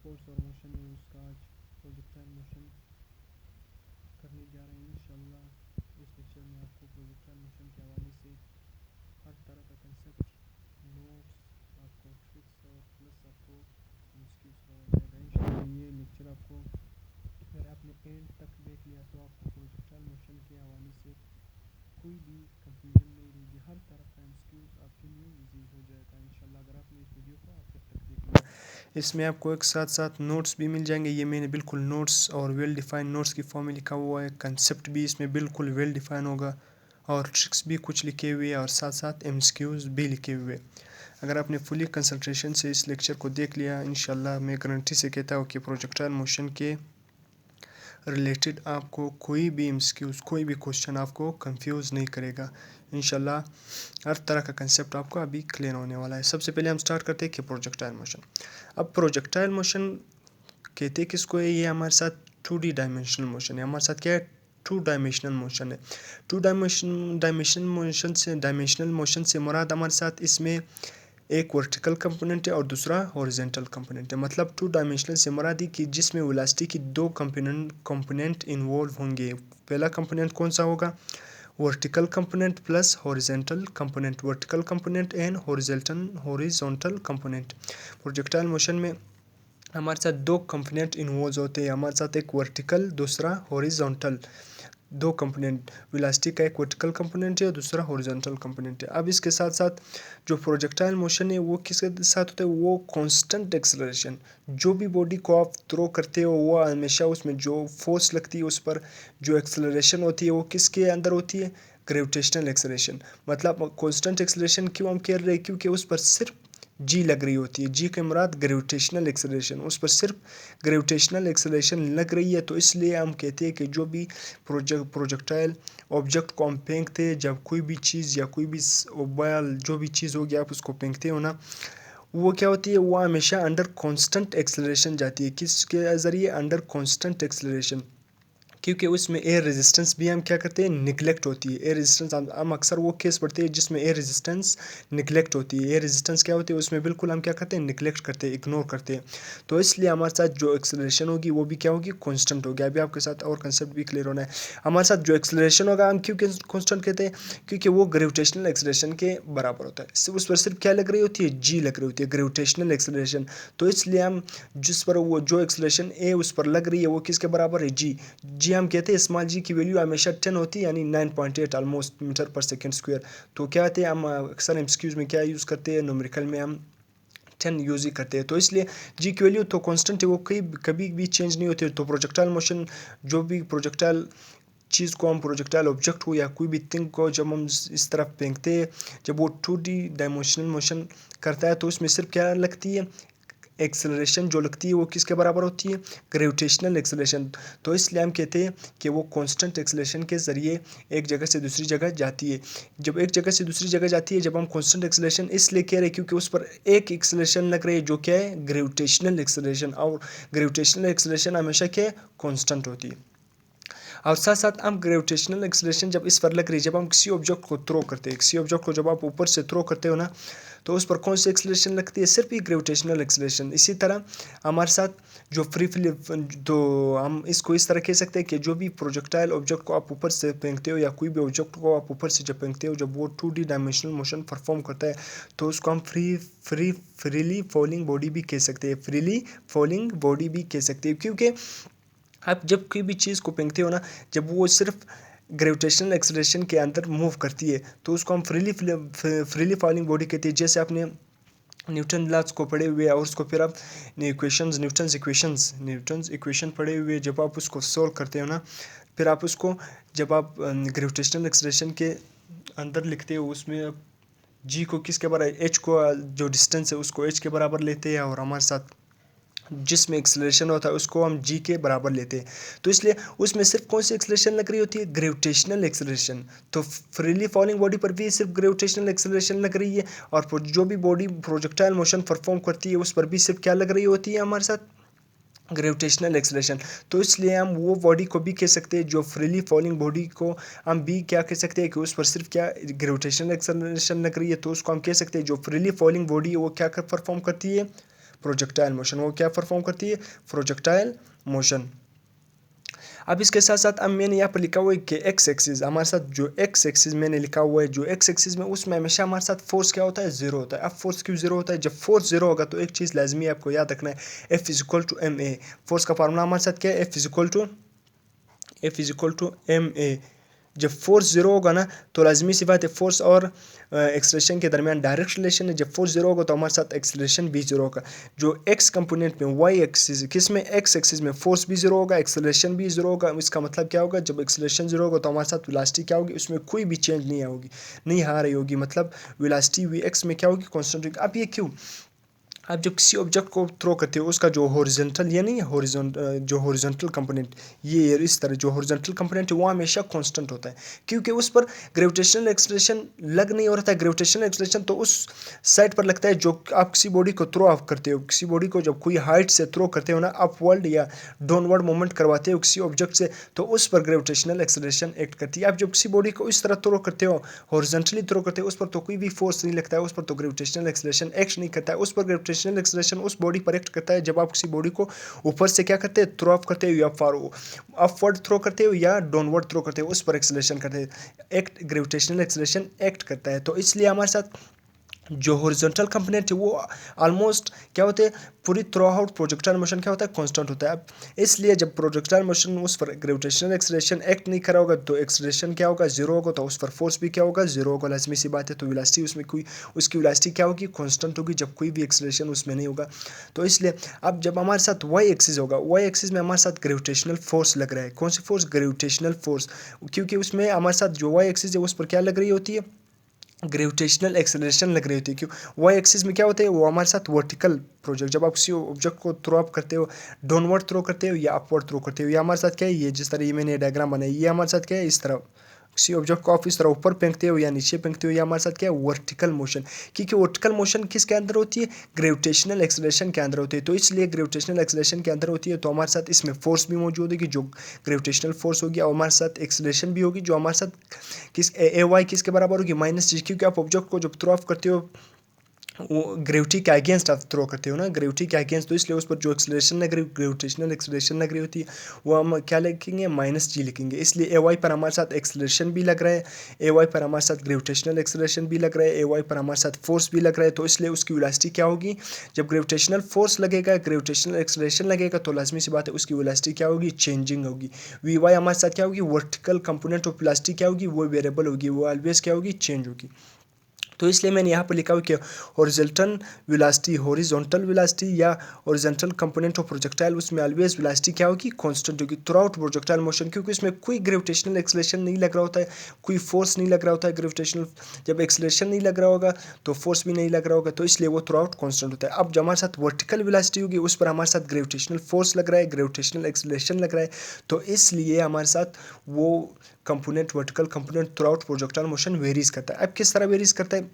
Force और motion है उसका आज प्रोजेक्टाइल मोशन करने जा रहे हैं इंशाल्लाह। इस लेक्चर में आपको प्रोजेक्टाइल मोशन के हवाले से हर तरह का कंसेप्ट, नोट्स, आपको ट्रिक्स और प्लस आपको एमसीक्यूज करवाया जाएगा इंशाल्लाह। ये लेक्चर आपको अगर आपने एंड तक देख लिया तो आपको प्रोजेक्टाइल मोशन के हवाले से कोई भी कंफ्यूजन नहीं रहेगी। हर तरफ का एमसीक्यूज आपके लिए इजी हो जाएगा इंशाल्लाह अगर आपने इस वीडियो को आखिर तक देख लिया। इसमें आपको एक साथ साथ नोट्स भी मिल जाएंगे। ये मैंने बिल्कुल नोट्स और वेल डिफाइंड नोट्स की फॉर्म में लिखा हुआ है। कंसेप्ट भी इसमें बिल्कुल वेल डिफाइन होगा और ट्रिक्स भी कुछ लिखे हुए हैं और साथ साथ एमसीक्यूज भी लिखे हुए। अगर आपने फुली कंसंट्रेशन से इस लेक्चर को देख लिया इंशाल्लाह मैं गारंटी से कहता हूँ कि प्रोजेक्टाइल मोशन के रिलेटेड आपको कोई भी एमसीक्यूज, कोई भी क्वेश्चन आपको कंफ्यूज नहीं करेगा इंशाल्लाह। हर तरह का कंसेप्ट आपको अभी क्लियर होने वाला है। सबसे पहले हम स्टार्ट करते हैं कि प्रोजेक्टाइल मोशन। अब प्रोजेक्टाइल मोशन कहते किसको है? ये हमारे साथ 2D डायमेंशनल मोशन है। हमारे साथ क्या है? 2 डायमेंशनल मोशन है। 2 डायमेंशनल मोशन से मुराद हमारे साथ इसमें एक वर्टिकल कंपोनेंट है और दूसरा हॉरिजॉन्टल कंपोनेंट है। मतलब 2 डायमेंशनल से मुराद ही कि जिसमें वेलोसिटी की 2 कंपोनेंट इन्वॉल्व होंगे। पहला कंपोनेंट कौन सा होगा? Vertical component plus horizontal component, vertical component and horizontal component. Projectile motion में हमारे साथ 2 कंपोनेंट इन्वॉल्व होते हैं। हमारे साथ एक वर्टिकल, दूसरा हॉरिजॉन्टल। 2 कंपोनेंट, वेलोसिटी का एक वर्टिकल कंपोनेंट है और दूसरा हॉरिजॉन्टल कंपोनेंट है। अब इसके साथ साथ जो प्रोजेक्टाइल मोशन है वो किसके साथ होता है? वो कांस्टेंट एक्सेलरेशन। जो भी बॉडी को आप थ्रो करते हो वो हमेशा उसमें जो फोर्स लगती है उस पर जो एक्सेलरेशन होती है वो किसके अंदर होती है? Gravitational acceleration. मतलब कांस्टेंट एक्सेलरेशन क्यों हम कह रहे हैं? क्योंकि उस पर सिर्फ जी लग रही होती है। जी के मुराद ग्रेविटेशनल एक्सेलरेशन, उस पर सिर्फ ग्रेविटेशनल एक्सेलरेशन लग रही है। तो इसलिए हम कहते हैं कि जो भी प्रोजेक्टाइल ऑब्जेक्ट को हम फेंकते हैं, जब कोई भी चीज़ या कोई भी बॉल जो भी चीज़ होगी आप उसको फेंकते हो ना, वो क्या होती है? वो हमेशा अंडर कांस्टेंट एक्सेलरेशन जाती है। किसके ज़रिए? Under constant acceleration. क्योंकि उसमें एयर रेजिस्टेंस भी हम क्या करते हैं? निगलेक्ट होती है। एयर रेजिस्टेंस हम अक्सर वो केस पढ़ते हैं जिसमें एयर रेजिस्टेंस निगलेक्ट होती है। एयर रेजिस्टेंस क्या होती है? उसमें बिल्कुल हम क्या करते हैं? निगलेक्ट करते हैं, इग्नोर करते हैं। तो इसलिए हमारे साथ जो एक्सेलरेशन होगी वो भी क्या होगी? कॉन्स्टेंट होगी। अभी आपके साथ और कंसेप्ट भी क्लियर होना है। हमारे साथ जो एक्सेलरेशन होगा हम क्यों कॉन्स्टेंट कहते हैं? क्योंकि वो ग्रेविटेशनल एक्सेलरेशन के बराबर होता है। उस पर सिर्फ क्या लग रही होती है? जी लग रही होती है, ग्रेविटेशनल एक्सेलरेशन। तो इसलिए हम जिस पर वो जो एक्सेलरेशन ए उस पर लग रही है वो किसके बराबर है? जी। जी हम कहते हैं स्मॉल जी की वैल्यू हमेशा 10 होती है, यानी 9.8 ऑलमोस्ट मीटर पर सेकेंड स्क्वायर। तो क्या होते हैं? हम अक्सर एमसीक्यूज में क्या यूज़ करते हैं? न्यूमेरिकल में हम 10 यूज़ ही करते हैं। तो इसलिए जी की वैल्यू तो कांस्टेंट है, वो कभी भी चेंज नहीं होती है। तो प्रोजेक्टाइल मोशन, जो भी प्रोजेक्टाइल चीज़ को हम प्रोजेक्टाइल ऑब्जेक्ट हो या कोई भी थिंग को जब हम इस तरफ फेंकते हैं, जब वो 2D डायमेंशनल मोशन करता है तो उसमें सिर्फ क्या लगती है? एक्सेलरेशन जो लगती है वो किसके बराबर होती है? Gravitational acceleration. तो इसलिए हम कहते हैं कि वो कांस्टेंट एक्सेलरेशन के ज़रिए एक जगह से दूसरी जगह जाती है। जब एक जगह से दूसरी जगह जाती है, जब हम कांस्टेंट एक्सेलरेशन इसलिए कह रहे हैं क्योंकि उस पर एक एक्सेलरेशन लग रही है जो क्या है? Gravitational acceleration. और ग्रेविटेशनल एक्सेलरेशन हमेशा क्या है? कांस्टेंट होती है। और साथ साथ हम ग्रेविटेशनल एक्सेलरेशन जब इस पर लग रही है, जब हम किसी ऑब्जेक्ट को थ्रो करते हैं, किसी ऑब्जेक्ट को जब आप ऊपर से थ्रो करते हो ना, तो उस पर कौन सी एक्सेलरेशन लगती है? सिर्फ ही ग्रेविटेशनल एक्सेलरेशन। इसी तरह हमारे साथ जो तो हम इसको इस तरह कह सकते हैं कि जो भी प्रोजेक्टाइल ऑब्जेक्ट को आप ऊपर से फेंकते हो या कोई भी ऑब्जेक्ट को आप ऊपर से जब फेंकते हो, जब वो 2D डायमेंशनल मोशन परफॉर्म करता है तो उसको हम फ्रीली फॉलिंग बॉडी भी कह सकते हैं। फ्रीली फॉलिंग बॉडी भी कह सकते हैं क्योंकि आप जब कोई भी चीज़ को फेंकते हो ना, जब वो सिर्फ ग्रेविटेशनल एक्सेलरेशन के अंदर मूव करती है तो उसको हम फ्रीली फॉलिंग बॉडी कहते हैं। जैसे आपने न्यूटन लॉज को पढ़े हुए और उसको फिर आप न्यूटन्स इक्वेशन पढ़े हुए, जब आप उसको सोल्व करते हो ना, फिर आप उसको जब आप ग्रेविटेशनल एक्सेलरेशन के अंदर लिखते हो, उसमें आप जी को किसके बराबर, एच को जो डिस्टेंस है उसको एच के बराबर लेते हैं और हमारे साथ जिसमें एक्सेलरेशन होता है उसको हम जी के बराबर लेते हैं। तो इसलिए उसमें सिर्फ कौन सी एक्सेलरेशन लग रही होती है? Gravitational acceleration. तो फ्रीली फॉलिंग बॉडी पर भी सिर्फ ग्रेविटेशनल एक्सेलरेशन लग रही है और जो भी बॉडी प्रोजेक्टाइल मोशन परफॉर्म करती है उस पर भी सिर्फ क्या लग रही होती है हमारे साथ? Gravitational acceleration. तो इसलिए हम वो बॉडी को भी कह सकते हैं, जो फ्रीली फॉलिंग बॉडी को हम भी क्या कह सकते हैं कि उस पर सिर्फ क्या ग्रेविटेशनल एक्सेलरेशन लग रही है, तो उसको हम कह सकते हैं जो फ्रीली फॉलिंग बॉडी है वो क्या परफॉर्म करती है? प्रोजेक्टाइल मोशन, वो क्या परफॉर्म करती है, प्रोजेक्टाइल मोशन। अब इसके साथ साथ अब मैंने यहाँ पर लिखा हुआ है कि एक्स एक्सिस, हमारे साथ जो एक्स एक्सिस मैंने लिखा हुआ है, जो एक्स एक्सिस में उसमें हमेशा हमारे साथ फोर्स क्या होता है, जीरो होता है। अब फोर्स क्यों जीरो होता है, जब फोर्स जीरो होगा तो एक चीज़ लाजमी है आपको याद रखना है, F is equal to M A. Force का फार्मूला हमारे साथ क्या है, F is equal to M A. जब फोर्स जीरो होगा ना तो लाजमी सी बात है फोर्स और एक्सलेशन के दरमियान डायरेक्ट रिलेशन है। जब फोर्स जीरो होगा तो हमारे साथ एक्सलेशन भी जीरो होगा। जो एक्स कंपोनेंट में वाई एक्सिस, किस में, एक्स एक्सिस में फोर्स भी जीरो होगा, एक्सलेशन भी जीरो होगा। इसका मतलब क्या होगा, जब एक्सलेशन जीरो होगा तो हमारे साथ वेलोसिटी क्या होगी, उसमें कोई भी चेंज नहीं होगी, नहीं आ रही होगी, मतलब वेलोसिटी वी एक्स में क्या होगी, कॉन्स्टेंट होगी। अब ये क्यों, आप जब किसी ऑब्जेक्ट को थ्रो करते हो उसका जो हॉरिजॉन्टल, ये नहीं है जो हॉरिजॉन्टल कंपोनेंट, ये इस तरह जो हॉरिजॉन्टल कंपोनेंट है वो हमेशा कांस्टेंट होता है, क्योंकि उस पर ग्रेविटेशनल एक्सलेशन लग नहीं हो रहा था। ग्रेविटेशनल एक्सलेशन तो उस साइड पर लगता है जो आप किसी बॉडी को थ्रो ऑफ करते हो। किसी बॉडी को जब कोई हाइट से थ्रो करते हो ना, अपवर्ड या डाउनवर्ड मूवमेंट करवाते हो किसी ऑब्जेक्ट से, तो उस पर ग्रेविटेशनल एक्सलेशन एक्ट करती है। आप जब किसी बॉडी को इस तरह थ्रो करते हो, हॉरिजॉन्टली थ्रो करते हो, उस पर तो कोई भी फोर्स नहीं लगता है, उस पर तो ग्रेविटेशनल एक्सलेशन एक्ट नहीं करता है। उस पर ग्रेविटेशनल एक्सलेशन उस बॉडी पर एक्ट करता है जब आप किसी बॉडी को ऊपर से क्या करते हैं, थ्रो ऑफ करते हो, या अपवर्ड थ्रो करते हो या डाउनवर्ड थ्रो करते हो, उस पर एक्सलेशन करते हैं, एक्ट ग्रेविटेशनल एक्सलेशन एक्ट करता है। तो इसलिए हमारे साथ जो हॉरिजॉन्टल कंपोनेंट है वो ऑलमोस्ट क्या होते हैं, पूरी थ्रू आउट प्रोजेक्टाइल मोशन क्या होता है, कांस्टेंट होता है। अब इसलिए जब प्रोजेक्टाइल मोशन उस पर ग्रेविटेशनल एक्सलेशन एक्ट नहीं करा होगा तो एक्सलेशन क्या होगा, जीरो होगा, तो उस पर फोर्स भी क्या होगा, जीरो होगा, लाजमी सी बात है। तो वेलोसिटी उसमें कोई, उसकी वेलोसिटी क्या होगी, कांस्टेंट होगी, जब कोई भी एक्सलेशन उसमें नहीं होगा। तो इसलिए अब जब हमारे साथ वाई एक्सिस होगा, वाई एक्सिस में हमारे साथ ग्रेविटेशनल फोर्स लग रहा है। कौन सी फोर्स, ग्रेविटेशनल फोर्स, क्योंकि उसमें हमारे साथ जो वाई एक्सिस है उस पर क्या लग रही होती है, ग्रेविटेशनल एक्सेलरेशन लग रही होती है। क्यों, वाई एक्सिस में क्या होता है, वो हमारे साथ वर्टिकल प्रोजेक्ट, जब आप किसी ऑब्जेक्ट को थ्रो अप करते हो, डाउनवर्ड थ्रो करते हो या अपवर्ड थ्रो करते हो, या हमारे साथ क्या है, ये जिस तरह ये मैंने डायग्राम बनाई, ये हमारे साथ क्या है, इस तरह किसी ऑब्जेक्ट को आप इस तरह ऊपर फेंकते हो या नीचे फेंकते हो, या हमारे साथ क्या है, वर्टिकल मोशन। क्योंकि वर्टिकल मोशन किसके अंदर होती है, ग्रेविटेशनल एक्सेलरेशन के अंदर होती है। तो इसलिए ग्रेविटेशनल एक्सेलरेशन के अंदर होती है तो हमारे साथ इसमें फोर्स भी मौजूद होगी, जो ग्रेविटेशनल फोर्स होगी, और हमारे साथ एक्सेलरेशन भी होगी, जो हमारे साथ किस ए वाई किसके बराबर होगी, -g। क्योंकि आप ऑब्जेक्ट को जब थ्रो ऑफ करते हो वो ग्रेविटी के अगेंस्ट आप थ्रो करते हो ना, ग्रेविटी के अगेंस्ट, तो इसलिए उस पर जो एक्सलेशन लग रही, ग्रेविटेशनल एक्सलेशन लग रही होती है, वो हम क्या लिखेंगे, -g लिखेंगे। इसलिए ए वाई पर हमारे साथ एक्सलेशन भी लग रहा है, ए वाई पर हमारे साथ ग्रेविटेशनल एक्सलेशन भी लग रहा है, ए वाई पर हमारे साथ फोर्स भी लग रहा है। तो इसलिए उसकी वेलोसिटी क्या होगी, जब ग्रेविटेशनल फोर्स लगेगा, ग्रेविटेशनल एक्सलेशन लगेगा, तो लाजमी सी बात है उसकी वेलोसिटी क्या होगी, चेंजिंग होगी। वी वाई हमारे साथ क्या होगी, वर्टिकल कंपोनेंट ऑफ वेलोसिटी क्या होगी, वो वेरिएबल होगी, वो ऑलवेज क्या होगी, चेंज होगी। तो इसलिए मैंने यहाँ पर लिखा हुआ कि हॉरिजॉन्टल वेलोसिटी या हॉरिजॉन्टल कंपोनेंट ऑफ प्रोजेक्टाइल, उसमें ऑलवेज वेलोसिटी क्या होगी, कांस्टेंट होगी थ्रू आउट प्रोजेक्टाइल मोशन, क्योंकि उसमें कोई ग्रेविटेशनल एक्सलेशन नहीं लग रहा होता है, कोई फोर्स नहीं लग रहा होता है। ग्रेविटेशनल जब एक्सलेशन नहीं लग रहा होगा तो फोर्स भी नहीं लग रहा होगा, तो इसलिए वो थ्रू आउट कांस्टेंट होता है। अब जब हमारे साथ वर्टिकल वेलोसिटी होगी उस पर हमारे साथ ग्रेविटेशनल फोर्स लग रहा है, ग्रेविटेशनल एक्सलेशन लग रहा है, तो इसलिए हमारे साथ वो component, vertical component through out projectile motion varies करता है। अब किस तरह वेरीज करता है,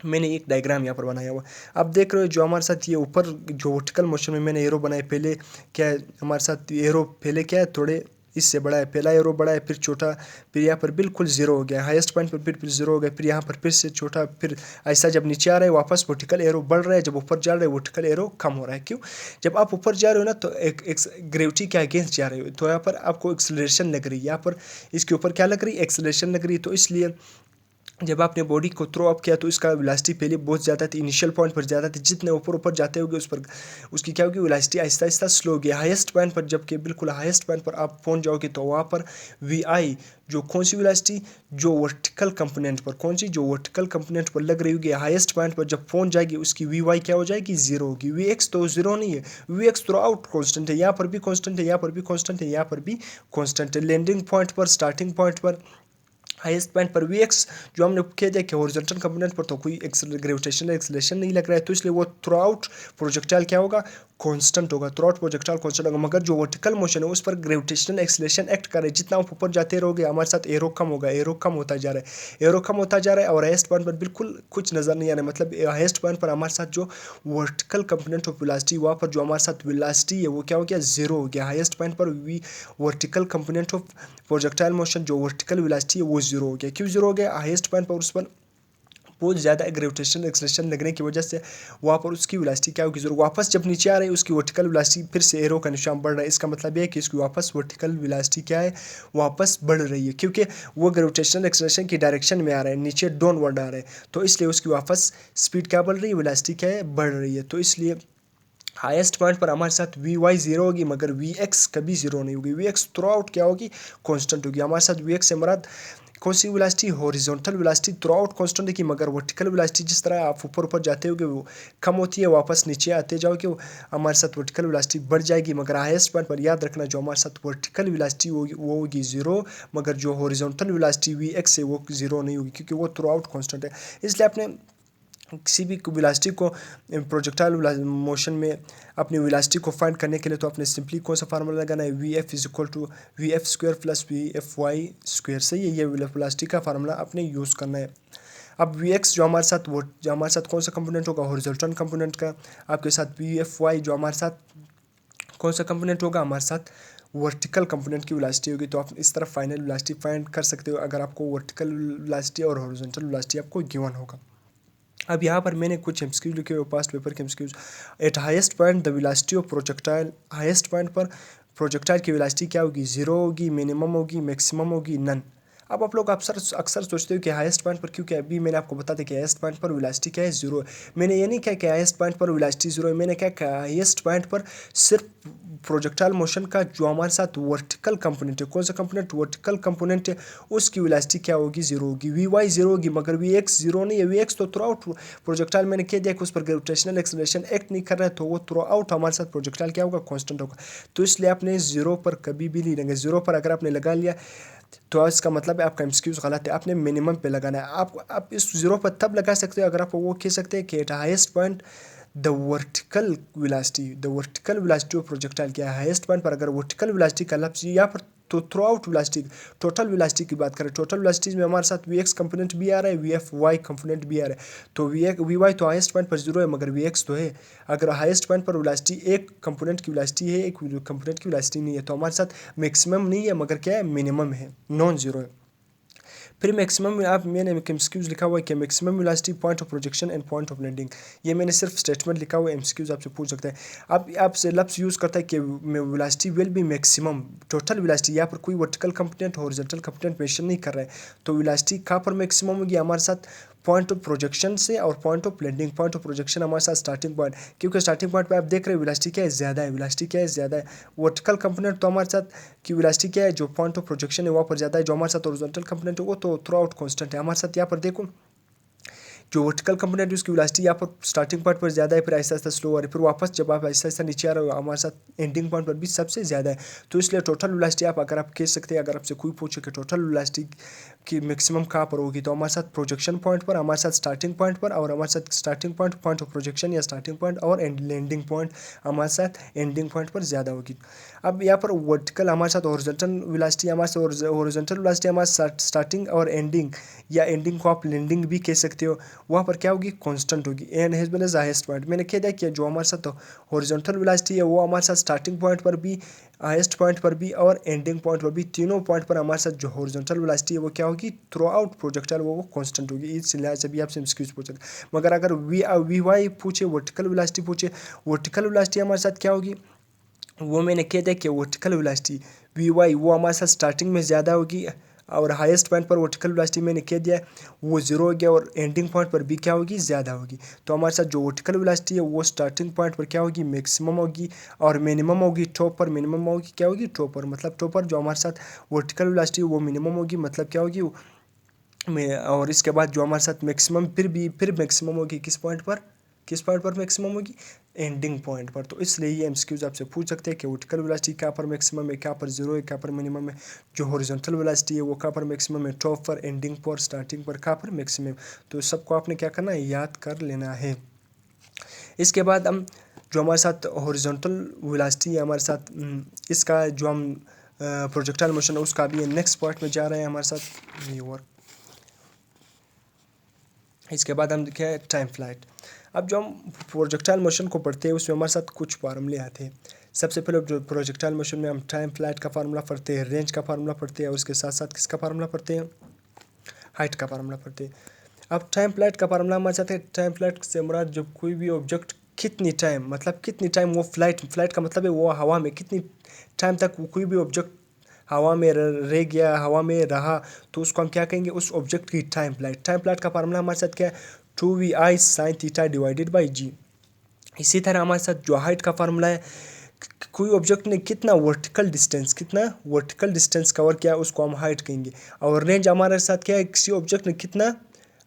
मैंने एक डायग्राम यहाँ पर बनाया हुआ, आप देख रहे हो जो हमारे साथ ये ऊपर जो वर्टिकल मोशन में मैंने एरो बनाए, पहले क्या है हमारे साथ एरो, पहले क्या है थोड़े इससे बड़ा है, पहला एरो बड़ा है, फिर छोटा, फिर यहाँ पर बिल्कुल जीरो हो गया, हाईएस्ट पॉइंट पर फिर जीरो हो गया, फिर यहाँ पर फिर से छोटा, फिर ऐसा जब नीचे आ रहा है वापस वर्टिकल एरो बढ़ रहा है, जब ऊपर जा रहा है वर्टिकल एरो कम हो रहा है। क्यों, जब आप ऊपर जा रहे हो ना तो एक ग्रेविटी के अगेंस्ट जा रहे हो, तो यहाँ पर आपको एक्सेलरेशन लग रही है, यहाँ पर इसके ऊपर क्या लग रही है, एक्सेलरेशन लग रही है। तो इसलिए जब आपने बॉडी को थ्रो अप किया तो इसका वेलोसिटी पहले बहुत ज़्यादा थी, इनिशियल पॉइंट पर ज़्यादा थी, जितने ऊपर ऊपर जाते होगे उस पर उसकी क्या होगी, वेलोसिटी आहिस्ता आहिस्ता स्लो होगी। हाईएस्ट पॉइंट पर, जबकि बिल्कुल हाईएस्ट पॉइंट पर आप पहुंच जाओगे तो वहाँ पर वी आई, जो कौन सी वेलोसिटी, जो वर्टिकल कंपोनेंट पर, कौन सी, जो वर्टिकल कंपोनेंट पर लग रही होगी, हाईएस्ट पॉइंट पर जब पहुंच जाएगी उसकी वी वाई क्या हो जाएगी, जीरो होगी। वी एक्स तो जीरो नहीं है, V X throughout constant है, यहाँ पर भी कॉन्स्टेंट है, यहाँ पर भी कॉन्स्टेंट है, यहाँ पर भी कॉन्स्टेंट है। लैंडिंग पॉइंट पर, स्टार्टिंग पॉइंट पर, हाईएस्ट पॉइंट पर वी एक्स जो हमने कह दिया कि हॉरिजॉन्टल कंपोनेंट पर तो कोई ग्रेविटेशनल एक्सेलरेशन नहीं लग रहा है, तो इसलिए वो थ्रू आउट प्रोजेक्टाइल क्या होगा, कांस्टेंट होगा, थ्रू आउट प्रोजेक्टाइल कांस्टेंट होगा। मगर जो वर्टिकल मोशन है उस पर ग्रेविटेशनल एक्सेलरेशन एक्ट कर रहा है, जितना आप ऊपर जाते रहोगे हमारे साथ एरो कम होगा, एरो कम होता जा रहा है, एरो कम होता जा रहा है, और हाईएस्ट पॉइंट पर बिल्कुल कुछ नजर नहीं आ रहा है। मतलब हाईएस्ट पॉइंट पर हमारे साथ जो वर्टिकल कंपोनेंट ऑफ वेलोसिटी, वहाँ पर जो हमारे साथ वेलोसिटी है वो क्या हो गया, जीरो हो गया। हाईएस्ट पॉइंट पर V vertical component of projectile motion, जो वर्टिकल वेलोसिटी है वो जीरो हो गया। क्यों जीरो हो गया, हाईएस्ट पॉइंट पर उस पर बहुत ज़्यादा ग्रेविटेशनल एक्सेलरेशन लगने की वजह से वहाँ पर उसकी वेलोसिटी क्या होगी, जरूर वापस जब नीचे आ रही है उसकी वर्टिकल वेलोसिटी फिर से एरो का निशान बढ़ रहा है। इसका मतलब है कि इसकी वापस वर्टिकल वेलोसिटी क्या है, वापस बढ़ रही है, क्योंकि वो ग्रेविटेशनल एक्सेलरेशन की डायरेक्शन में आ रहा है, नीचे डाउनवर्ड आ रहा है, तो इसलिए उसकी वापस स्पीड क्या बढ़ रही है, वेलोसिटी क्या है, बढ़ रही है। तो इसलिए हाईएस्ट पॉइंट पर हमारे साथ वी वाई जीरो होगी, मगर वी एक्स कभी जीरो नहीं होगी। वी एक्स थ्रू आउट क्या होगी, कांस्टेंट होगी। हमारे साथ वी एक्स से मुराद कौन सी velocity, horizontal velocity throughout constant है, मगर वर्टिकल वेलोसिटी जिस तरह आप ऊपर ऊपर जाते होगे वो कम होती है, वापस नीचे आते जाओगे हमारे साथ वर्टिकल वेलोसिटी बढ़ जाएगी। मगर हाईएस्ट पॉइंट पर याद रखना जो हमारे साथ वर्टिकल वेलोसिटी होगी वो होगी जीरो, मगर जो हॉरिजॉन्टल वेलोसिटी वी एक्स है वो जीरो नहीं होगी, क्योंकि वो थ्रू आउट कांस्टेंट है। इसलिए आपने किसी भी वेलोसिटी को प्रोजेक्टाइल मोशन में अपनी वेलोसिटी को फाइंड करने के लिए तो आपने सिंपली कौन सा फार्मूला लगाना है, V F is equal to V F square plus V F Y square. सही है, ये वेलोसिटी का फार्मूला आपने यूज़ करना है। अब वी एक्स जो हमारे साथ कौन सा कंपोनेंट होगा, हॉरिजॉन्टल कंपोनेंट का, आपके साथ वी एफ वाई जो हमारे साथ कौन सा कंपोनेंट होगा, हमारे साथ वर्टिकल कंपोनेंट की वेलोसिटी होगी। तो आप इस तरह फाइनल वेलोसिटी फाइंड कर सकते हो अगर आपको वर्टिकल वेलोसिटी और हॉरिजॉन्टल वेलोसिटी आपको गिवन होगा। अब यहाँ पर मैंने कुछ एमसीक्यूज लिखे हुए पास्ट पेपर के MCQs. Eight highest point the velocity of projectile, highest point पर प्रोजेक्टाइल की वेलोसिटी क्या होगी, जीरो होगी, मिनिमम होगी, मैक्सिमम होगी, नन। अब आप लोग अक्सर सोचते हो कि हाईएस्ट पॉइंट पर, क्योंकि अभी मैंने आपको बता दें कि हाईएस्ट पॉइंट पर वेलोसिटी क्या है, जीरो है। मैंने ये नहीं कहा कि हाईएस्ट पॉइंट पर वेलोसिटी जीरो है, मैंने कहा हाईएस्ट पॉइंट पर सिर्फ प्रोजेक्टाइल मोशन का जो हमारे साथ वर्टिकल कंपोनेंट है, कौन सा कंपोनेंट, वर्टिकल कंपोनेंट है, उसकी वेलोसिटी क्या होगी, जीरो होगी। वी वाई जीरो होगी, मगर वी एक्स जीरो नहीं है। वी एक्स तो थ्रू आउट प्रोजेक्टाइल मैंने कह दिया कि उस पर ग्रेविटेशनल एक्सेलरेशन एक्ट नहीं कर रहा है, तो वो थ्रू आउट हमारे साथ प्रोजेक्टाइल क्या होगा, कांस्टेंट होगा। तो इसलिए आपने जीरो पर कभी भी नहीं लेंगे। जीरो पर अगर आपने लगा लिया तो इसका मतलब है आपका एमसीक्यूज गलत है, आपने मिनिमम पे लगाना है। आप इस जीरो पर तब लगा सकते हो अगर आप वो कह सकते हैं कि eight highest point the vertical velocity of projectile क्या है, हाईएस्ट पॉइंट पर अगर वर्टिकल वेलोसिटी का लफ्ज़ यहाँ पर तो through out velocity, total velocity की बात करें, टोटल वेलोसिटी में हमारे साथ वी एक्स कंपोनेंट भी आ रहा है, वी एफ वाई कंपोनेंट भी आ रहा है। तो वी वाई तो हाईएस्ट पॉइंट पर जीरो है, मगर वी एक्स तो है। अगर हाईएस्ट पॉइंट पर वेलोसिटी एक कंपोनेंट की वेलोसिटी है, एक कंपोनेंट की वेलोसिटी नहीं है, तो हमारे साथ मैक्सिमम नहीं है, मगर क्या है, मिनिमम है, नॉन जीरो है। फिर मैक्सिमम में आप मैंने एमसीक्यूज लिखा हुआ है कि maximum velocity, point of projection and point of landing. ये मैंने सिर्फ स्टेटमेंट लिखा हुआ है, एमसीक्यूज आपसे पूछ सकते हैं। अब आपसे लफ्ज़ यूज़ करता है कि velocity will be maximum, total velocity, यहाँ पर कोई vertical component horizontal component mention नहीं कर रहा है। तो वेलोसिटी कहाँ पर मैक्सिमम होगी, हमारे साथ पॉइंट ऑफ प्रोजेक्शन से और point of landing. Point of projection हमारे साथ स्टार्टिंग पॉइंट, क्योंकि स्टार्टिंग पॉइंट पे आप देख रहे हो वेलोसिटी क्या है, ज़्यादा है, वेलोसिटी क्या है, ज़्यादा है। वर्टिकल कंपोनेंट तो हमारे साथ की वेलोसिटी क्या है, जो पॉइंट ऑफ प्रोजेक्शन है वहाँ पर ज़्यादा है, जो हमारे साथ हॉरिजॉन्टल कंपोनेंट है वो तो थ्रू आउट कांस्टेंट है। हमारे साथ यहाँ पर देखो जो वर्टिकल कंपोनेंट है उसकी वेलोसिटी यहाँ पर स्टार्टिंग पॉइंट पर ज़्यादा है, फिर ऐसा ऐसा स्लो आ रही है, फिर वापस जब आप ऐसा ऐसा नीचे आ रहे हो हमारे साथ एंडिंग पॉइंट पर भी सबसे ज़्यादा है। तो इसलिए टोटल वेलोसिटी आप अगर आप कह सकते हैं, अगर आपसे कोई पूछे कि टोटल वेलोसिटी की मैक्सिमम कहाँ पर होगी, तो हमारे साथ प्रोजेक्शन पॉइंट पर, हमारे साथ स्टार्टिंग पॉइंट पर, और हमारे साथ starting point point of projection या स्टार्टिंग पॉइंट और लैंडिंग पॉइंट हमारे साथ एंडिंग पॉइंट पर ज़्यादा होगी। अब यहाँ पर वर्टिकल हमारे साथ हॉरिजॉन्टल वेलोसिटी, हमारे साथ हॉरिजॉन्टल वेलोसिटी हमारे साथ स्टार्टिंग और एंडिंग, या एंडिंग को आप लैंडिंग भी कह सकते हो, वहाँ पर क्या होगी, कांस्टेंट होगी। And has been as highest point मैंने कह दिया कि जो हमारे साथ हॉरिजॉन्टल वेलोसिटी है वो हमारे साथ स्टार्टिंग पॉइंट पर भी, हाईएस्ट पॉइंट पर भी और एंडिंग पॉइंट पर भी, तीनों पॉइंट पर हमारे साथ जो हॉरिजॉन्टल वेलोसिटी है वो क्या होगी, थ्रू आउट प्रोजेक्टाइल वो कांस्टेंट होगी। इस लिहाज से भी आपसे एमसीक्यूज पूछेगा। मगर अगर वी वाई पूछे, वर्टिकल वेलोसिटी पूछे, वर्टिकल वेलोसिटी हमारे साथ क्या होगी, वो मैंने कह दिया कि वर्टिकल वेलोसिटी वी वाई वो हमारे साथ स्टार्टिंग में ज़्यादा होगी, और हाईएस्ट पॉइंट पर वर्टिकल वेलोसिटी मैंने कह दिया वो जीरो हो गया, और एंडिंग पॉइंट पर भी क्या होगी, ज़्यादा होगी। तो हमारे साथ जो वर्टिकल वेलोसिटी है वो स्टार्टिंग पॉइंट पर क्या होगी, मैक्सिमम होगी, और मिनिमम होगी टॉप पर, मिनिमम होगी क्या होगी, टॉप पर, मतलब टॉप पर जो हमारे साथ वर्टिकल वेलोसिटी वो मिनिमम होगी, मतलब क्या होगी में, और इसके बाद जो हमारे साथ मैक्सिमम फिर मैक्सिमम होगी किस पॉइंट पर मैक्सिमम होगी, एंडिंग पॉइंट पर। तो इसलिए ये एमसीक्यूज आपसे पूछ सकते हैं कि वर्टिकल वेलोसिटी कहाँ पर मैक्सिमम है, कहाँ पर जीरो है, कहाँ पर मिनिमम है। जो हॉरिजॉन्टल वेलोसिटी है वो कहाँ पर मैक्सिमम है, टॉप पर, एंडिंग पर, स्टार्टिंग पर, कहाँ पर मैक्सिमम। तो सबको आपने क्या करना है, याद कर लेना है। इसके बाद हम जो हमारे साथ हॉरिजॉन्टल वेलोसिटी है हमारे साथ इसका जो हम प्रोजेक्टाइल मोशन है उसका भी नेक्स्ट पार्ट में जा रहे हैं हमारे साथ ये वर्क। इसके बाद हम देखें टाइम फ्लाइट। अब जो हम प्रोजेक्टाइल मोशन को पढ़ते हैं उसमें हमारे साथ कुछ फार्मूले आते हैं। सबसे पहले जो प्रोजेक्टाइल मोशन में हम टाइम फ्लाइट का फार्मूला पढ़ते हैं, रेंज का फार्मूला पढ़ते हैं, और उसके साथ साथ किसका फार्मूला पढ़ते हैं, हाइट का फार्मूला पढ़ते हैं। अब टाइम फ्लाइट का फार्मूला हमारे साथ है, टाइम फ्लाइट से मुराद जब कोई भी ऑब्जेक्ट कितनी टाइम, मतलब कितनी टाइम वो फ्लाइट का मतलब है वो हवा में कितनी टाइम तक कोई भी ऑब्जेक्ट हवा में रह गया, हवा में रहा, तो उसको हम क्या कहेंगे, उस ऑब्जेक्ट की टाइम फ्लाइट का फार्मूला हमारे साथ क्या है, 2vi sin theta divided by g. इसी तरह हमारे साथ जो हाइट का फार्मूला है, कोई ऑब्जेक्ट ने कितना वर्टिकल डिस्टेंस कवर किया उसको हम हाइट कहेंगे। और रेंज हमारे साथ क्या है, किसी ऑब्जेक्ट ने कितना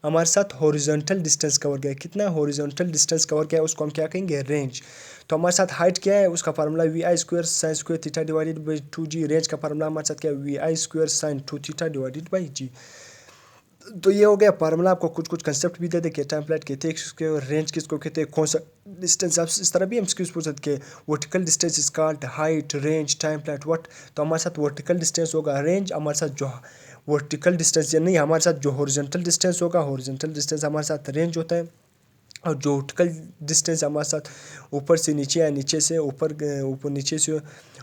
हमारे साथ हॉरिजॉन्टल डिस्टेंस कवर किया, कितना हॉरिजॉन्टल डिस्टेंस कवर किया उसको हम क्या कहेंगे, रेंज। तो हमारे साथ हाइट क्या है, उसका formula vi² sin square theta divided by 2g। Range का फार्मूला हमारे साथ क्या है, vi² sin 2 theta divided by g. तो ये हो गया फार्मूला, आपको कुछ कुछ कंसेप्ट भी दे दे कि टाइम फ्लाइट कहते हैं किसको, रेंज किसको कहते हैं, कौन सा डिस्टेंस। आप इस तरह भी हम एक्सक्यूज पूछ सकते हैं, vertical distance is called height, range, time flight what. तो हमारे साथ वर्टिकल डिस्टेंस होगा रेंज, हमारे साथ जो वर्टिकल डिस्टेंस या नहीं, हमारे साथ जो हॉरिजॉन्टल डिस्टेंस होगा, हॉरिजॉन्टल डिस्टेंस हमारे साथ रेंज होता है। और जो वर्टिकल डिस्टेंस हमारे साथ ऊपर से नीचे या नीचे से ऊपर,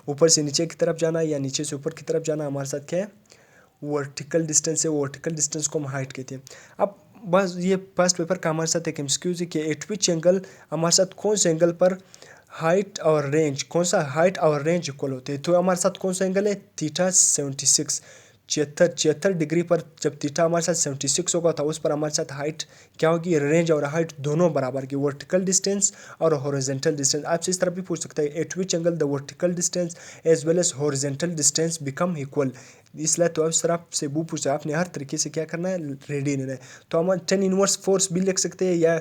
ऊपर से नीचे की तरफ जाना या नीचे से ऊपर की तरफ जाना, हमारे साथ क्या है, वर्टिकल डिस्टेंस है। वर्टिकल डिस्टेंस को हम हाइट कहते हैं। अब बस ये फर्स्ट पेपर का हमारे साथ एक एमसीक्यूज है कि एट विच एंगल, हमारे साथ कौन से एंगल पर हाइट और रेंज, कौन सा हाइट और रेंज इक्वल होते हैं। तो हमारे साथ कौन सा एंगल है, थीटा 76, 76 डिग्री पर जब थीटा हमारे साथ 76 होगा तो उस पर हमारे साथ हाइट क्या होगी, रेंज और हाइट दोनों बराबर की, वर्टिकल डिस्टेंस और हॉरिजॉन्टल डिस्टेंस। आपसे इस तरह भी पूछ सकते हैं, at which angle the vertical distance as well as horizontal distance become equal. इसलिए तो इस तरह से वो पूछा, आपने हर तरीके से क्या करना है, रेडी रहना है। तो हम 10 इनवर्स फोर्स भी लिख सकते हैं या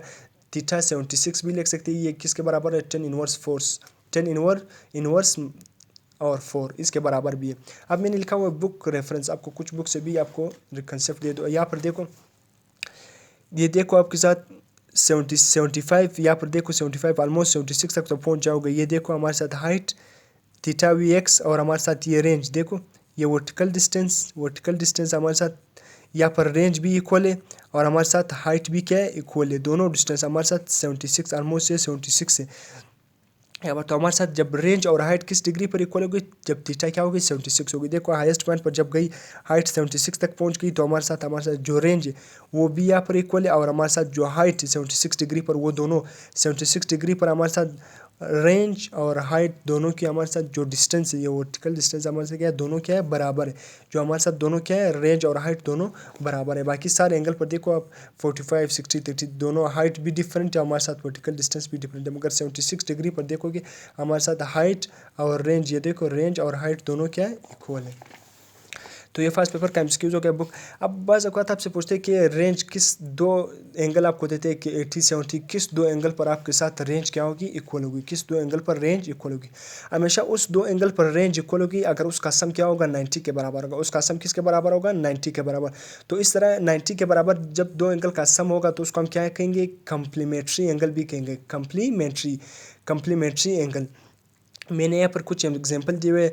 थीटा 76 भी लिख सकते हैं। ये किसके बराबर है, 10 इनवर्स फोर्स, 10 इनवर्स और 4 इसके बराबर भी है। अब मैंने लिखा हुआ बुक रेफरेंस, आपको कुछ बुक से भी आपको कंसेप्ट दे दो। यहाँ पर देखो, ये देखो आपके साथ 75, यहाँ पर देखो 75 ऑलमोस्ट 76 तक तो पहुँच जाओगे। ये देखो हमारे साथ हाइट थीटा वी और हमारे साथ ये रेंज, देखो ये वर्टिकल डिस्टेंस हमारे साथ, यहाँ पर रेंज भी इक्वल है और हमारे साथ हाइट भी क्या है, इक्वल है। दोनों डिस्टेंस हमारे साथ 76 ऑलमोस्ट है, 76 है। यहाँ पर तो हमारे साथ जब रेंज और हाइट किस डिग्री पर इक्वल होगी, जब थीटा क्या होगी, 76 होगी। देखो हाईएस्ट पॉइंट पर जब गई हाइट 76 तक पहुँच गई तो हमारे साथ जो रेंज है वो भी यहाँ पर इक्वल है और हमारे साथ जो हाइट 76 डिग्री पर, वो दोनों 76 डिग्री पर हमारे साथ रेंज और हाइट दोनों की हमारे साथ जो डिस्टेंस है, ये वर्टिकल डिस्टेंस हमारे साथ क्या है, दोनों क्या है, बराबर है। जो हमारे साथ दोनों क्या है, रेंज और हाइट दोनों बराबर है। बाकी सारे एंगल पर देखो आप 45, 60, 30 दोनों हाइट भी डिफरेंट है, हमारे साथ वर्टिकल डिस्टेंस भी डिफरेंट है। मगर 76 डिग्री पर देखोगे हमारे साथ हाइट और रेंज, ये देखो रेंज और हाइट दोनों क्या है, इक्वल है। तो ये फर्स्ट पेपर का एमसीक्यूज हो गया बुक। अब बस एक बात आपसे पूछते हैं कि रेंज किस दो एंगल आपको देते हैं कि 80, 70, किस दो एंगल पर आपके साथ रेंज क्या होगी, इक्वल होगी, किस दो एंगल पर रेंज इक्वल होगी। हमेशा उस दो एंगल पर रेंज इक्वल होगी अगर उसका सम क्या होगा, 90 के बराबर होगा। उसका सम किसके बराबर होगा, 90 के बराबर। तो इस तरह 90 के बराबर जब दो एंगल का सम होगा तो उसको हम क्या कहेंगे, कंप्लीमेंट्री एंगल भी कहेंगे, कंप्लीमेंट्री एंगल। मैंने यहाँ पर कुछ एग्जांपल दिए हुए,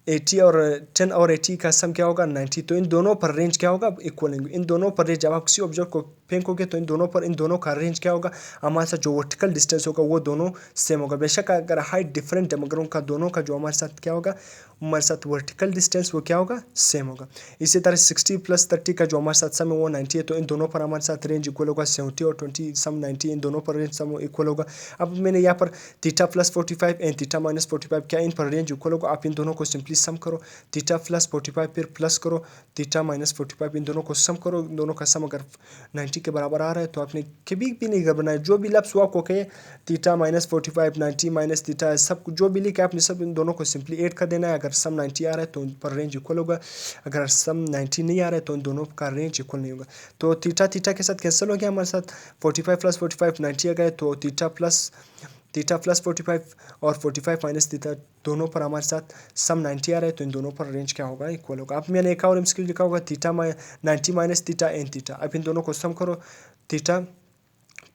80 और 10 और 80 का सम क्या होगा, 90। तो इन दोनों पर रेंज क्या होगा, इक्वल होंगे। इन दोनों पर रेंज, जब आप किसी ऑब्जेक्ट को फेंकोगे तो इन दोनों का रेंज क्या होगा, हमारे साथ जो वर्टिकल डिस्टेंस होगा वो दोनों सेम होगा। बेशक अगर हाइट डिफरेंट है मगर उनका दोनों का जो हमारे साथ क्या होगा, हमारे साथ वर्टिकल डिस्टेंस वो क्या होगा, सेम होगा। इसी तरह 60 + 30 का जो हमारे साथ सम है वो 90 है। तो इन दोनों पर हमारे साथ रेंज इक्वल होगा, 70 और 20 सम 90, इन दोनों पर रेंज सम इक्वल होगा। अब मैंने यहाँ पर थीटा +45 एंड थीटा -45, क्या इन पर रेंज इक्वल होगा। आप इन दोनों को सिंपली सम करो, थीटा +45 फिर प्लस करो थीटा -45, इन दोनों को सम करो। इन दोनों का सम अगर 90 के बराबर आ रहा है तो आपने कभी भी नहीं करना है। जो भी लफ्स हुआ आपको कहे थीटा -45, 90 माइनस थीटा, सब जो भी लिखा आपने सब इन दोनों को सिंपली ऐड कर देना है। अगर सम 90 आ रहा है तो उन पर रेंज इक्वल होगा, अगर सम 90 नहीं आ रहा है तो इन दोनों का रेंज इक्वल नहीं होगा। तो थीटा के साथ कैंसिल हो गया हमारे साथ, 45 + 45 90 आ गए। तो थीटा प्लस 45 और 45 माइनस थीटा दोनों पर हमारे साथ सम 90 आ रहा है तो इन दोनों पर रेंज क्या होगा, इक्वल होगा। अब मैंने एक और एमसीक्यू लिखा होगा, theta 90 minus theta and theta. अब इन दोनों को सम करो, theta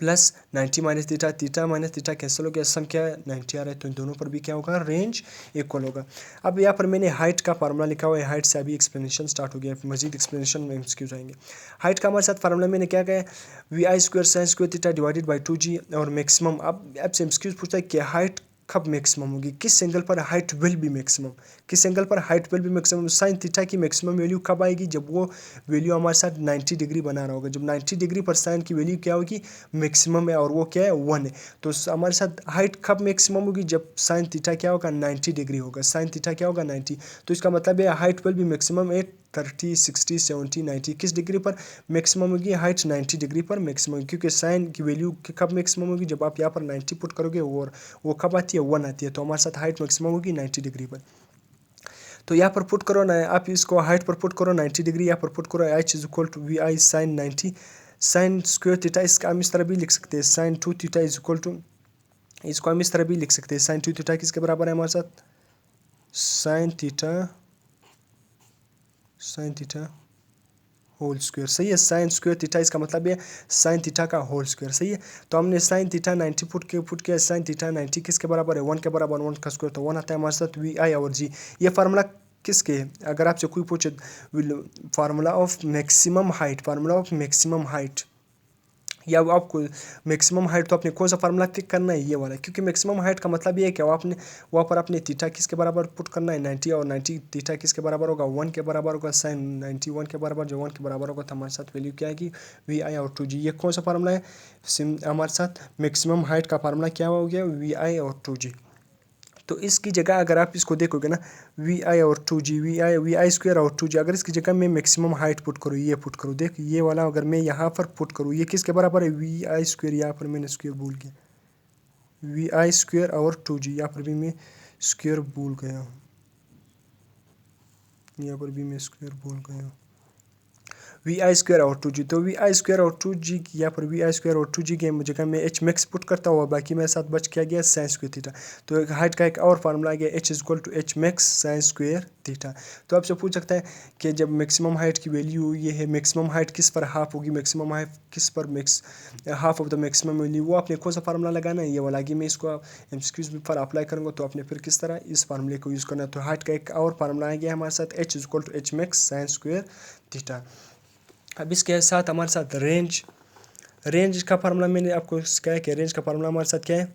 +90 minus theta minus theta cancel हो गया, सम क्या है, 90 आ रहा है तो इन दोनों पर भी क्या होगा, रेंज इक्वल होगा। अब यहाँ पर मैंने हाइट का फार्मूला लिखा हुआ है, हाइट से अभी एक्सप्लेनेशन स्टार्ट हो गया, मजीद एक्सप्लेनेशन में एमसीक्यूज आएंगे। हाइट का हमारे साथ फार्मूला मैंने क्या कहा है, vi² sin² theta divided by 2g और मैक्सिमम। अब आपसे एमसीक्यूज पूछता है कि हाइट कब मैक्सिमम होगी, किस एंगल पर हाइट विल बी मैक्सिमम, किस एंगल पर height will be maximum. Sine theta की मैक्सिमम वैल्यू कब आएगी, जब वो वैल्यू हमारे साथ 90 डिग्री बना रहा होगा। जब 90 डिग्री पर साइन की वैल्यू क्या होगी, मैक्सिमम है, और वो क्या है 1 है। तो हमारे साथ हाइट कब मैक्सिमम होगी, जब साइन थीटा क्या होगा 90 डिग्री होगा। साइन थीटा क्या होगा 90, तो इसका मतलब है height will be maximum at 30, 60, 70, 90। किस डिग्री पर मैक्सिमम होगी, हाइट 90 डिग्री पर मैक्सिमम, क्योंकि साइन की वैल्यू कब मैक्सिमम होगी, जब आप यहाँ पर 90 पुट करोगे और वो कब आती है 1 आती है। तो हमारे साथ हाइट मैक्सिमम होगी 90 डिग्री पर। तो यहाँ पर पुट करो ना, आप इसको हाइट पर पुट करो 90 डिग्री, यहाँ पर पुट करो h is equal to we I sine 90 sine square theta. इसका हम इस तरह भी लिख सकते हैं sine 2 theta is equal to, इसको हम इस तरह भी लिख सकते हैं साइन 2 थीटा किसके बराबर है हमारे साथ, साइन थीटा होल स्क्वायर। सही है, साइन स्क्वायर थीटा इसका मतलब है साइन थीटा का होल स्क्वायर। सही है, तो हमने साइन थीटा 90 पुट किया, साइन थीटा 90 किसके बराबर है 1 के बराबर, 1 का स्क्वायर तो 1 आता है हमारे साथ वी आई और जी। ये फार्मूला किसके, अगर आपसे कोई पूछे formula of maximum height, formula of maximum height, या आपको मैक्सिमम हाइट, तो आपने कौन सा फार्मूला क्लिक करना है, ये वाला, क्योंकि मैक्सिमम हाइट का मतलब ये है कि आपने वहाँ पर अपने थीटा किसके बराबर पुट करना है 90, और 90 थीटा किसके बराबर होगा 1 के बराबर होगा, साइन 90 1 के बराबर, जो 1 के बराबर होगा तो हमारे साथ वैल्यू क्या आएगी वी आई और 2g। ये कौन सा फार्मूला है, हमारे साथ मैक्सिमम हाइट का फार्मूला क्या हो गया वी आई और 2g। तो इसकी जगह अगर आप इसको देखोगे ना वी आई और 2g, वी आई स्क्वायर और 2g, अगर इसकी जगह मैं मैक्सिमम हाइट पुट करूँ, ये पुट करूँ, देख ये वाला अगर मैं यहाँ पर पुट करूँ, ये किसके बराबर है वी आई स्क्वायर, यहाँ पर मैंने स्क्वायर भूल गया, वी आई स्क्वायर और 2g, यहाँ पर भी मैं स्क्वायर भूल गया हूँ, यहाँ पर भी मैं स्क्वायर भूल गया हूँ, वी आई स्क्वायर और 2g। तो वी आई स्क्वायर और 2g, यहाँ पर वी आई स्क्वायर और 2g की जगह मैं एच मैक्स पुट करता हूँ, बाकी मेरे साथ बच क्या गया साइन स्क्वायर थीटा। तो हाइट का एक और फार्मूला आ गया H is equal to H max sine square theta. तो आपसे पूछ सकता है कि जब मैक्सिमम हाइट की वैल्यू ये है, मैक्सिमम हाइट किस पर हाफ होगी, मैक्सिमम हाइट किस पर half of the maximum value, वो आपने कौन सा फार्मूला लगाना है, ये वाला कि मैं इसको एमसीक्यूज पर अप्लाई करूँगा, तो आपने फिर किस तरह इस फार्मूले को यूज़ करना है। तो हाइट का एक और फार्मूला आ गया हमारे साथ H is equal to H max sine square theta. अब इसके साथ हमारे साथ रेंज का फार्मूला मैंने आपको कहा है कि रेंज का फार्मूला हमारे साथ क्या है,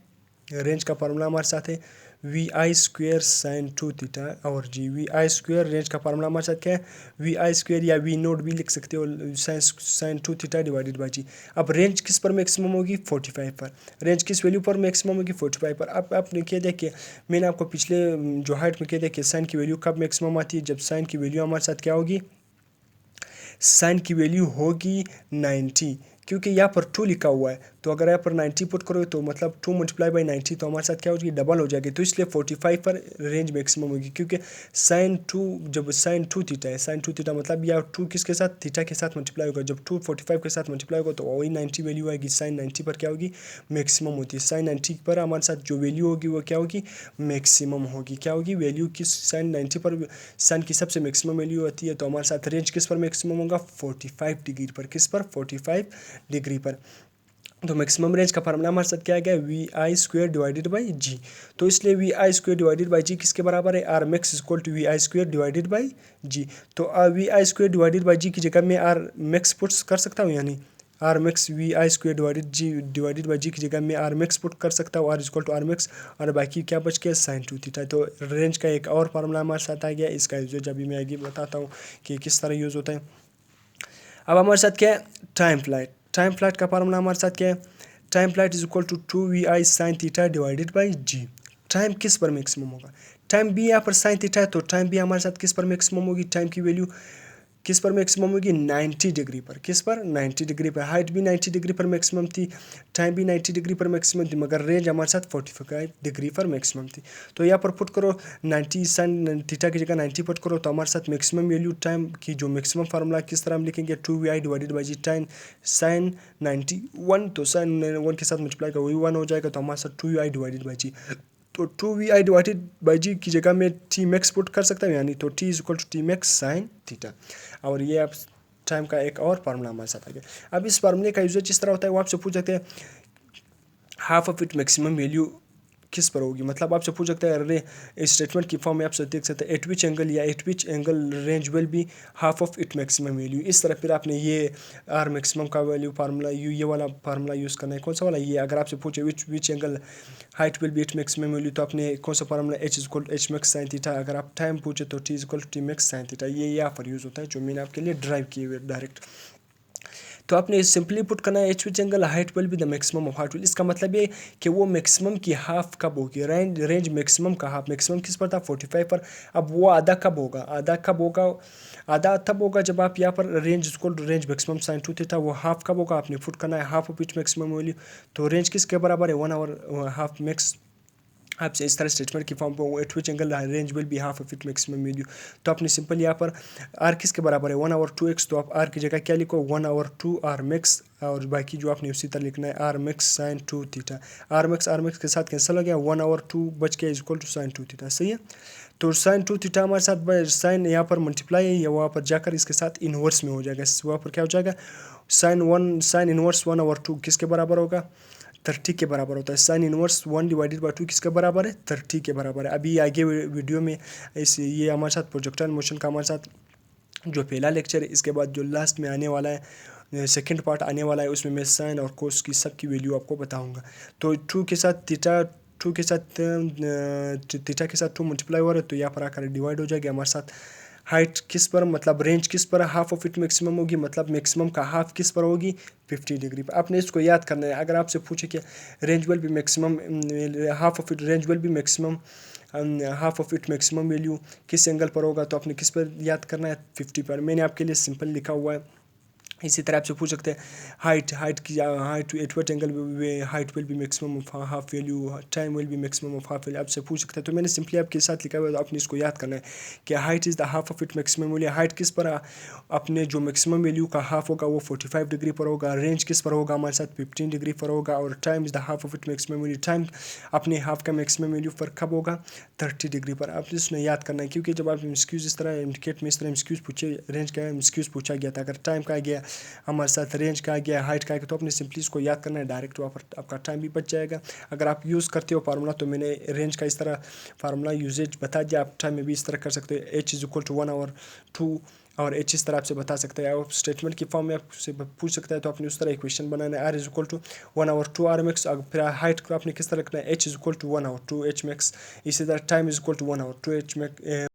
रेंज का फार्मूला हमारे साथ है वी आई स्क्वायर साइन 2 थीटा और जी, वी आई स्क्वायर रेंज का फार्मूला हमारे साथ क्या है वी आई स्क्वायर, या वी नोट भी लिख सकते हो sine 2 theta divided by G. अब रेंज किस पर मैक्सिमम होगी 45 पर, रेंज किस वैल्यू पर मैक्सिमम होगी 45 पर। अब आपने क्या देखिए, मैंने आपको पिछले जो हाइट में क्या देखिए साइन की वैल्यू कब मैक्सिमम आती है, जब साइन की वैल्यू हमारे साथ क्या होगी, साइन की वैल्यू होगी 90, क्योंकि यहाँ पर 2 लिखा हुआ है, तो अगर यहाँ पर 90 पुट करोगे तो मतलब 2 मल्टीप्लाई बाई 90, तो हमारे साथ क्या हो जाएगी डबल हो जाएगी, तो इसलिए 45 पर रेंज मैक्सिमम होगी, क्योंकि साइन 2 जब साइन 2 थीटा है, साइन 2 थीटा मतलब या 2 किसके साथ थीटा के साथ मल्टीप्लाई होगा, जब 2 45 के साथ मल्टीप्लाई होगा तो वही 90 वैल्यू आएगी, साइन 90 पर क्या होगी मैक्सिमम होती है, साइन 90 पर हमारे साथ जो वैल्यू होगी वो क्या होगी मैक्सिमम होगी। क्या होगी वैल्यू किस साइन 90 पर साइन की सबसे मैक्सिमम वैल्यू होती है, तो हमारे साथ रेंज किस पर मैक्सिमम होगा 45 डिग्री पर, किस पर 45 डिग्री पर। तो मैक्सिमम रेंज का फार्मूला हमारे साथ क्या आ गया v I square divided by g. तो इसलिए v I square divided by g किसके बराबर है r max equal to we I square divided by g. तो v I square divided by g की जगह मैं आर मैक्स पुट कर सकता हूँ, यानी r max v I square divided by g की जगह मैं आर मैक्स पुट कर सकता हूँ, r equal to r max, और बाकी क्या बच गया साइन 2 थीटा। तो रेंज का एक और फार्मूला हमारे साथ आ गया, इसका यूज अभी मैं आगे बताता हूँ कि किस तरह यूज़ होता है। अब हमारे साथ क्या है टाइम फ्लाइट, टाइम फ्लाइट का फार्मूला हमारे साथ क्या है time flight is equal to 2 V I sine theta divided by G. Time किस पर मैक्सिमम होगा, टाइम भी यहाँ पर साइन थीटा है, तो टाइम भी हमारे साथ किस पर मैक्सिमम होगी, टाइम की वैल्यू किस पर मैक्सिमम होगी 90 डिग्री पर, किस पर 90 डिग्री पर। हाइट भी 90 डिग्री पर मैक्सिमम थी, टाइम भी 90 डिग्री पर मैक्सिमम थी, मगर रेंज हमारे साथ 45 डिग्री पर मैक्सिमम थी। तो यहाँ पर पुट करो 90 साइन थीटा की जगह 90 पुट करो, तो हमारे साथ मैक्सिमम वैल्यू टाइम की जो मैक्सिमम फार्मूला किस तरह हम लिखेंगे 2 V I divided by G time sine 91, तो साइन 1 के साथ मल्टीप्लाई का वही 1 हो जाएगा, तो हमारे साथ 2 V I divided by g. तो 2 V I divided by g की जगह में टी मैक्स पुट कर सकता हूँ, यानी तो T is equal to T max sine theta. और ये आप टाइम का एक और फार्मूला हमारे साथ आ गया। अब इस फार्मूले का यूजेज इस तरह होता है, वो आपसे पूछ सकते हैं half of it maximum value किस पर होगी, मतलब आपसे पूछ सकता है इस स्टेटमेंट की फॉर्म में आपसे देख सकते हैं एट विच एंगल या eight which angle range will be half of it maximum value. इस तरह फिर आपने ये आर मैक्सिमम का वैल्यू फार्मूला ये वाला फार्मूला यूज़ करना है। कौन सा वाला, ये अगर आपसे पूछे which angle height will B it maximum value, तो आपने कौन सा formula H is equal H max sine theta. अगर आप टाइम पूछे तो T is equal T max sine theta. ये यहाँ पर यूज़ होता है जो मैंने आपके लिए ड्राइव किए हुए डायरेक्ट। तो आपने सिंपली पुट करना है H which angle height will be the maximum of height will. इसका मतलब ये कि वो मैक्सिमम की हाफ कब होगी, रेंज मैक्सिमम का हाफ, मैक्सिमम किस पर था 45 पर, अब वो आधा कब होगा, आधा तब होगा जब आप यहाँ पर रेंज इसको range maximum sign to theta, वो हाफ कब होगा आपने पुट करना है half of each maximum value. तो रेंज किसके बराबर है 1 आवर हाफ मैक्स। आपसे इस तरह स्टेटमेंट की फॉर्म पर eight which angle range will be half of it maximum value. तो आपने सिंपल यहाँ पर आर किसके बराबर है 1 आवर 2x, तो आप आर की जगह क्या लिखो 1 आवर 2 आर मैक्स, और बाकी जो आपने उसी तरह लिखना है r max sine 2 theta. R max के साथ कैंसिल हो गया, 1 आवर 2 बच गया is equal to sine 2 theta. सही है। तो साइन 2 थीटा हमारे साथ साइन यहाँ पर मल्टीप्लाई है, या वहाँ पर जाकर इसके साथ इन्वर्स में हो जाएगा। वहाँ पर क्या हो जाएगा साइन इनवर्स 1 आवर 2 किसके बराबर होगा 30 के बराबर होता है। साइन इनवर्स 1 डिवाइडेड बाई 2 किसके बराबर है 30 के बराबर है। अभी आगे वीडियो में ये हमारे साथ प्रोजेक्टाइल मोशन का हमारे साथ जो पहला लेक्चर है, इसके बाद जो लास्ट में आने वाला है सेकंड पार्ट आने वाला है, उसमें मैं साइन और कोस की सब की वैल्यू आपको बताऊंगा। तो 2 के साथ थीटा 2 के साथ थीटा के साथ 2 मल्टीप्लाई हो रहा है, तो यहाँ पर आकर डिवाइड हो जाएगा हमारे साथ। हाइट किस पर, मतलब रेंज किस पर हाफ ऑफ इट मैक्सिमम होगी, मतलब मैक्सिमम का हाफ किस पर होगी 50 डिग्री पर। आपने इसको याद करना है। अगर आपसे पूछे कि range will be maximum half of it range will be maximum half of it maximum value किस एंगल पर होगा, तो आपने किस पर याद करना है 50 पर। मैंने आपके लिए सिंपल लिखा हुआ है। इसी तरह आपसे पूछ सकते हैं height at what angle height will be maximum of half value, time will be maximum of half value, आपसे पूछ सकते हैं। तो मैंने सिंपली आपके साथ लिखा हुआ है, तो आपने इसको याद करना है कि height is the half of it maximum value. Height किस पर अपने जो मैक्सिमम वैल्यू का हाफ होगा वो 45 डिग्री पर होगा। रेंज किस पर होगा हमारे साथ 15 डिग्री पर होगा। और time is the half of it maximum value, time अपने हाफ का मैक्सिमम वैल्यू पर कब होगा 30 डिग्री पर। आप इसमें याद करना है, क्योंकि जब आप एमसीक्यूज इस तरह इंडिकेट में इस तरह एमसीक्यूज पूछे रेंज का एमसीक्यूज पूछा गया था, अगर टाइम का गया हमारे साथ रेंज का आ गया हाइट का आ गया, तो अपने सिंपली इसको याद करना है डायरेक्ट, वहाँ पर आपका टाइम भी बच जाएगा। अगर आप यूज़ करते हो फार्मूला, तो मैंने रेंज का इस तरह फार्मूला यूजेज बता दिया, आप टाइम में भी इस तरह कर सकते हो। H is equal to 1 over 2 और एच इस तरह आपसे बता सकते हैं। आप स्टेटमेंट की फॉर्म में आपसे पूछ सकता है, तो आपने उस तरह इक्वेशन बनाना है। R is equal to 1 over 2 R max, फिर हाइट को आपने किस तरह रखना है H is equal to 1 over 2 H max. इसी तरह time is equal to 1 over 2 H max